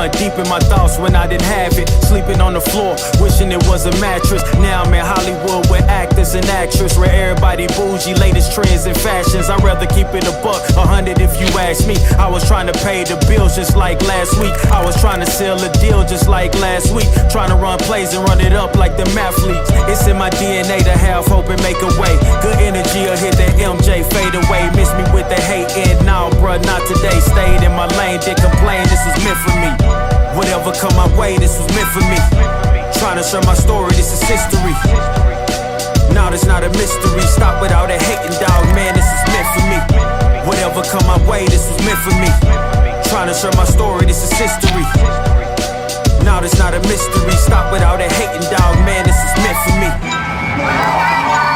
Going deep in my thoughts when I didn't have it. Sleeping on the floor, wishing it was a mattress. Now I'm in Hollywood with actors and actresses, where everybody bougie, latest trends and fashions. I'd rather keep it a buck, 100 if you ask me. I was trying to pay the bills just like last week. I was trying to sell a deal just like last week. Trying to run plays and run it up like the mathletes. It's in my DNA to have hope and make a way. Good energy will hit that MJ fade away. Miss me with the hate and now, bruh, not today. Stayed in my lane, didn't complain, this was meant for me. Whatever come my way, this was meant for me. Trying to share my story, this is history. Now this not a mystery. Stop without a hating, dog, man, this is meant for me. Whatever come my way, this was meant for me. Trying to share my story, this is history. Now this not a mystery. Stop without a hating, dog, man, this is meant for me.